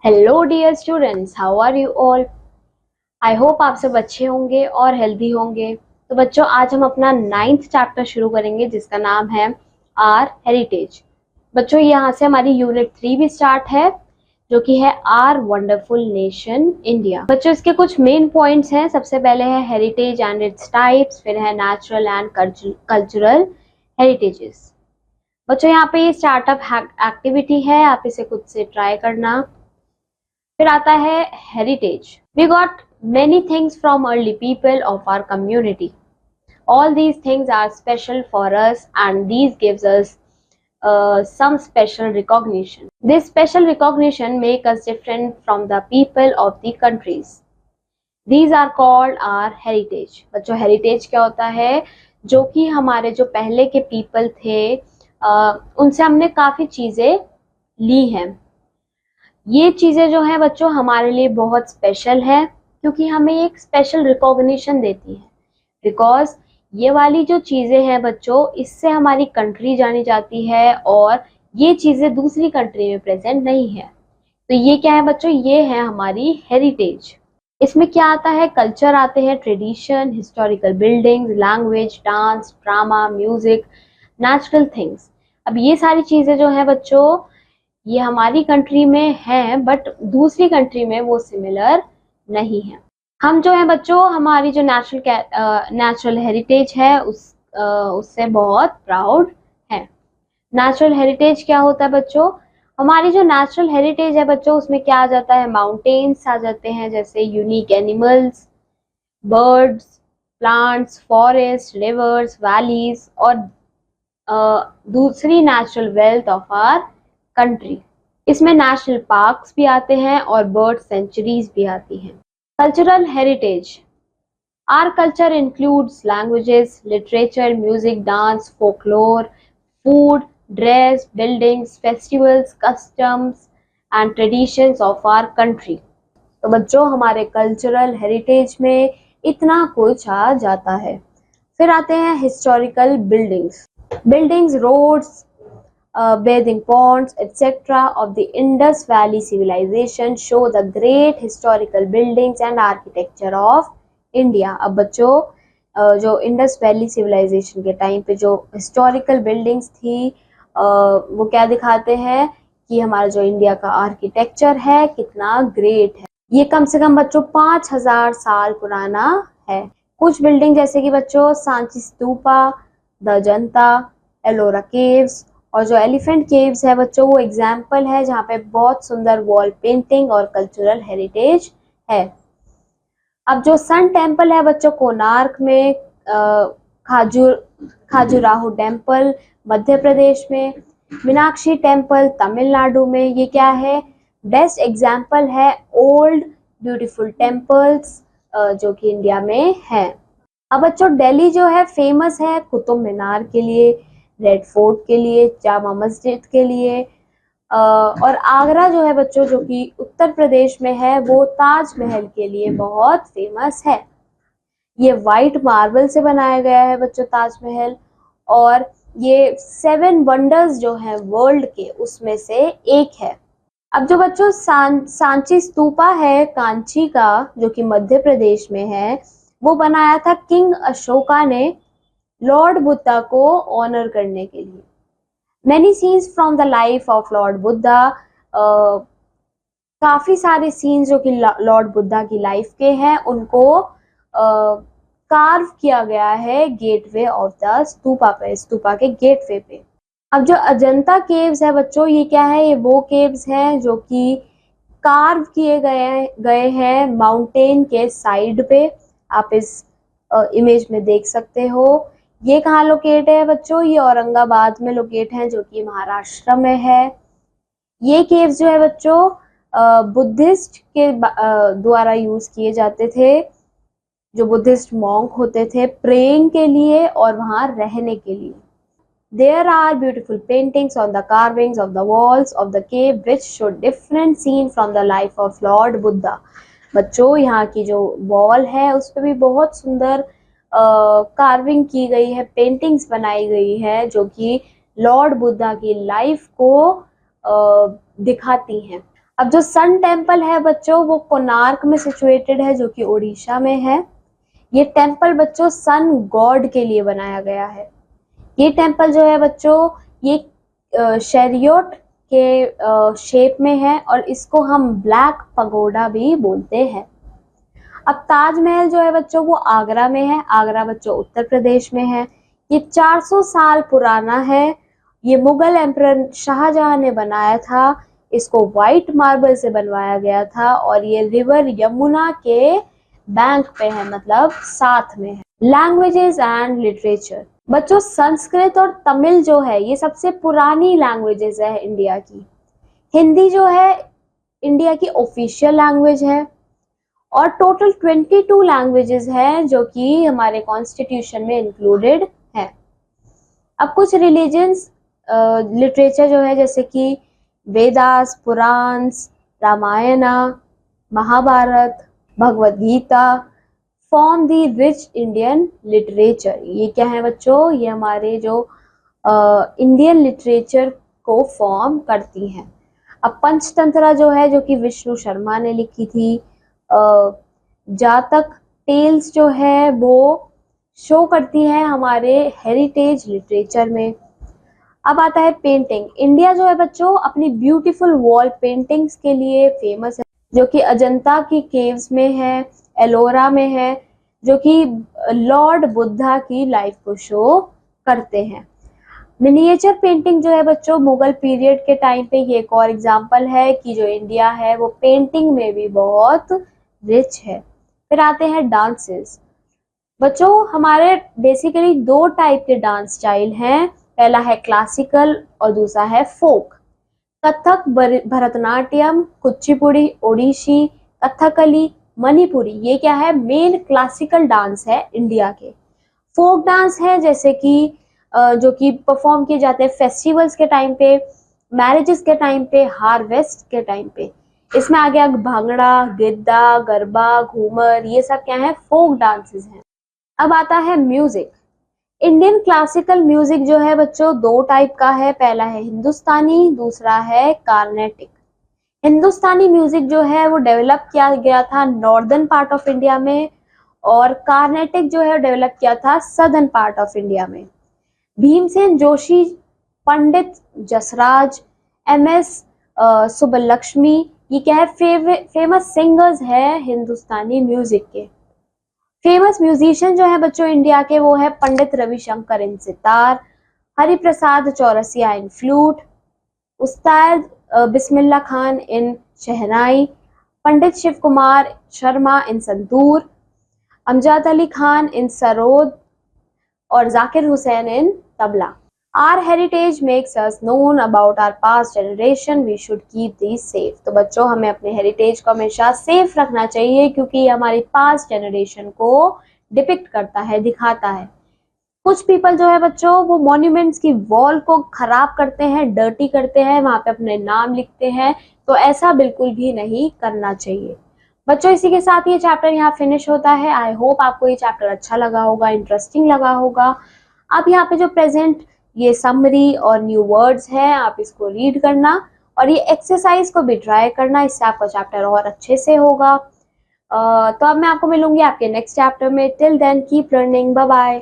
Hello dear students, how are you all. I hope आप सब अच्छे होंगे और हेल्दी होंगे। तो बच्चों, आज हम अपना 9th चैप्टर शुरू करेंगे जिसका नाम है आर हेरिटेज। बच्चों, यहाँ से हमारी यूनिट 3 भी स्टार्ट है जो कि है आर वंडरफुल नेशन इंडिया। बच्चों, इसके कुछ मेन पॉइंट्स हैं। सबसे पहले है हेरिटेज एंड इट्स टाइप्स, फिर है नेचुरल एंड कल्चरल हेरिटेजेस। बच्चों, यहाँ पे ये स्टार्टअप एक्टिविटी है, आप इसे खुद से ट्राई करना। फिर आता है heritage. We got many things from early people of our community. All these things are special for us and these gives us some special recognition. This special recognition make us different from the people of the countries. These are called our heritage. बच्चों, heritage क्या होता है? जो कि हमारे जो पहले के people थे उनसे हमने काफी चीजें ली हैं। ये चीजें जो है बच्चों हमारे लिए बहुत स्पेशल है क्योंकि हमें एक स्पेशल रिकॉग्निशन देती है। बिकॉज ये वाली जो चीजें हैं बच्चों, इससे हमारी कंट्री जानी जाती है और ये चीजें दूसरी कंट्री में प्रेजेंट नहीं है। तो ये क्या है बच्चों? ये है हमारी हेरिटेज। इसमें क्या आता है? कल्चर आते हैं, tradition, historical buildings, language, dance, drama, music, natural things. अब ये सारी चीजें जो है बच्चों, ये हमारी कंट्री में है बट दूसरी कंट्री में वो सिमिलर नहीं है। हम जो है बच्चों, हमारी जो नेचुरल हेरिटेज है उससे बहुत प्राउड है। नेचुरल हेरिटेज क्या होता है बच्चों? हमारी जो नेचुरल हेरिटेज है बच्चों, उसमें क्या आ जाता है? माउंटेन्स आ जाते हैं, जैसे unique animals, birds, plants, forest, rivers, valleys और दूसरी natural wealth of our country. इसमें नेशनल पार्क्स भी आते हैं और बर्ड सेंचुरीज भी आती हैं। Cultural heritage. Our culture includes languages, literature, music, dance, folklore, food, dress, buildings, festivals, customs and traditions of our country. तो बच्चों, हमारे कल्चरल हेरिटेज में इतना कुछ आ जाता है। फिर आते हैं historical buildings. Buildings, roads, bathing ponds, etc. of the Indus Valley civilization show the great historical buildings and architecture of India. अब बच्चों, जो इंडस वैली सिविलाइजेशन के टाइम पे जो हिस्टोरिकल बिल्डिंग्स थी वो क्या दिखाते हैं कि हमारा जो इंडिया का आर्किटेक्चर है कितना ग्रेट है। ये कम से कम बच्चों 5000 साल पुराना है। कुछ बिल्डिंग जैसे कि बच्चों सांची स्तूपा, द अजंता, एलोरा केव्स और जो एलिफेंट केव्स है बच्चों, वो एग्जाम्पल है जहाँ पे बहुत सुंदर वॉल पेंटिंग और कल्चरल हेरिटेज है। अब जो सन टेम्पल है बच्चों कोणार्क में, खाजुराहो टेम्पल मध्य प्रदेश में, मीनाक्षी टेम्पल तमिलनाडु में, ये क्या है? बेस्ट एग्जाम्पल है ओल्ड ब्यूटीफुल टेम्पल्स जो कि इंडिया में है। अब बच्चों, दिल्ली जो है फेमस है कुतुब मीनार के लिए, रेड फोर्ट के लिए, जामा मस्जिद के लिए, और आगरा जो है बच्चों, जो कि उत्तर प्रदेश में है, वो ताजमहल के लिए बहुत फेमस है। ये वाइट मार्बल से बनाया गया है बच्चों ताजमहल, और ये 7 वंडर्स जो है वर्ल्ड के उसमें से एक है। अब जो बच्चों सांची स्तूपा है कांची का, जो कि मध्य प्रदेश में है, वो बनाया था किंग अशोका ने लॉर्ड बुद्धा को ऑनर करने के लिए। Many scenes from the life of Lord Buddha, काफी सारे सीन्स जो कि लॉर्ड बुद्धा की लाइफ के हैं उनको कार्व किया गया है गेटवे ऑफ द स्तूपा पे, स्तूपा के गेटवे पे। अब जो अजंता केव्स है बच्चों, ये क्या है? ये वो केव्स हैं जो कि कार्व किए गए हैं माउंटेन के साइड पे। आप इस इमेज में देख सकते हो। ये कहाँ लोकेट है बच्चों? ये औरंगाबाद में लोकेट है जो कि महाराष्ट्र में है। ये केव्स जो है बच्चों बुद्धिस्ट के द्वारा यूज किए जाते थे, जो बुद्धिस्ट मॉन्क होते थे प्रेइंग के लिए और वहां रहने के लिए। There are beautiful paintings on the carvings of the walls of the cave which show different scene from the life of Lord Buddha. बच्चों, यहाँ की जो वॉल है उस पर भी बहुत सुंदर कार्विंग की गई है, पेंटिंग्स बनाई गई है जो कि लॉर्ड बुद्धा की लाइफ को दिखाती हैं। अब जो सन टेम्पल है बच्चों वो कोणार्क में सिचुएटेड है, जो कि उड़ीसा में है। ये टेम्पल बच्चों सन गॉड के लिए बनाया गया है। ये टेम्पल जो है बच्चों ये शैरियोट के शेप में है और इसको हम ब्लैक पगोडा भी बोलते हैं। अब ताजमहल जो है बच्चों वो आगरा में है। आगरा बच्चों उत्तर प्रदेश में है। ये 400 साल पुराना है। ये मुगल एम्परर शाहजहां ने बनाया था। इसको व्हाइट मार्बल से बनवाया गया था और ये रिवर यमुना के बैंक पे है, मतलब साथ में है। लैंग्वेजेस एंड लिटरेचर बच्चों संस्कृत और तमिल जो है ये सबसे पुरानी लैंग्वेजेस है इंडिया की। हिंदी जो है इंडिया की ऑफिशियल लैंग्वेज है और टोटल 22 लैंग्वेजेस हैं जो कि हमारे कॉन्स्टिट्यूशन में इंक्लूडेड है। अब कुछ रिलीजन्स लिटरेचर जो है जैसे कि वेदास, पुराण्स, रामायणा, महाभारत, भगवद गीता फॉर्म दी रिच इंडियन लिटरेचर। ये क्या है बच्चों, ये हमारे जो इंडियन लिटरेचर को फॉर्म करती हैं। अब पंचतंत्रा जो है जो कि विष्णु शर्मा ने लिखी थी। जातक टेल्स जो है वो शो करती है हमारे हेरिटेज लिटरेचर में। अब आता है पेंटिंग। इंडिया जो है बच्चों अपनी ब्यूटीफुल वॉल पेंटिंग्स के लिए फेमस है, जो कि अजंता की केव्स में है, एलोरा में है, जो कि लॉर्ड बुद्धा की लाइफ को शो करते हैं। मिनिएचर पेंटिंग जो है बच्चों मुगल पीरियड के टाइम पे ये एक और एग्जांपल है कि जो इंडिया है वो पेंटिंग में भी बहुत रिच है। फिर आते हैं डांसेस। बच्चों हमारे बेसिकली दो टाइप के डांस स्टाइल हैं। पहला है क्लासिकल और दूसरा है फोक। कथक, भरतनाट्यम, कुचिपुड़ी, ओडिसी, कथकली, मणिपुरी ये क्या है, मेन क्लासिकल डांस है इंडिया के। फोक डांस है जैसे कि जो कि परफॉर्म किए जाते हैं फेस्टिवल्स के टाइम पे, मैरिजेस के टाइम पे, हार्वेस्ट के टाइम पे। इसमें आ गया भांगड़ा, गिद्दा, गरबा, घूमर, ये सब क्या है, फोक डांसेस हैं। अब आता है म्यूजिक। इंडियन क्लासिकल म्यूजिक जो है बच्चों दो टाइप का है। पहला है हिंदुस्तानी, दूसरा है कार्नेटिक। हिंदुस्तानी म्यूजिक जो है वो डेवलप किया गया था नॉर्दर्न पार्ट ऑफ इंडिया में और कार्नेटिक जो है डेवलप किया था सदर्न पार्ट ऑफ इंडिया में। भीमसेन जोशी, पंडित जसराज, एम.एस. सुब्बलक्ष्मी ये क्या है, फेमस सिंगर्स है हिंदुस्तानी म्यूजिक के। फेमस म्यूजिशियन जो है बच्चों इंडिया के वो है पंडित रविशंकर इन सितार, हरिप्रसाद चौरसिया इन फ्लूट, उस्ताद बिस्मिल्लाह खान इन शहनाई, पंडित शिव कुमार शर्मा इन संतूर, अमजद अली खान इन सरोद और जाकिर हुसैन इन tabla. Our heritage makes us known about our past generation. We should keep these safe. तो बच्चों हमें अपने हेरिटेज को हमेशा सेफ रखना चाहिए क्योंकि ये हमारी पास्ट जनरेशन को डिपिक्ट करता है, दिखाता है। कुछ पीपल जो है बच्चों वो मॉन्यूमेंट्स की वॉल को खराब करते हैं, डर्टी करते हैं, वहां पे अपने नाम लिखते हैं, तो ऐसा बिल्कुल भी नहीं करना चाहिए। बच्चों इसी के साथ ये चैप्टर यहाँ फिनिश होता है। आई होप आपको ये चैप्टर अच्छा लगा होगा, इंटरेस्टिंग लगा होगा। अब यहाँ पे जो प्रेजेंट ये समरी और न्यू वर्ड्स हैं आप इसको रीड करना और ये एक्सरसाइज को भी ट्राई करना, इससे आपका चैप्टर और अच्छे से होगा। तो अब मैं आपको मिलूंगी आपके नेक्स्ट चैप्टर में। Till then keep learning, bye bye.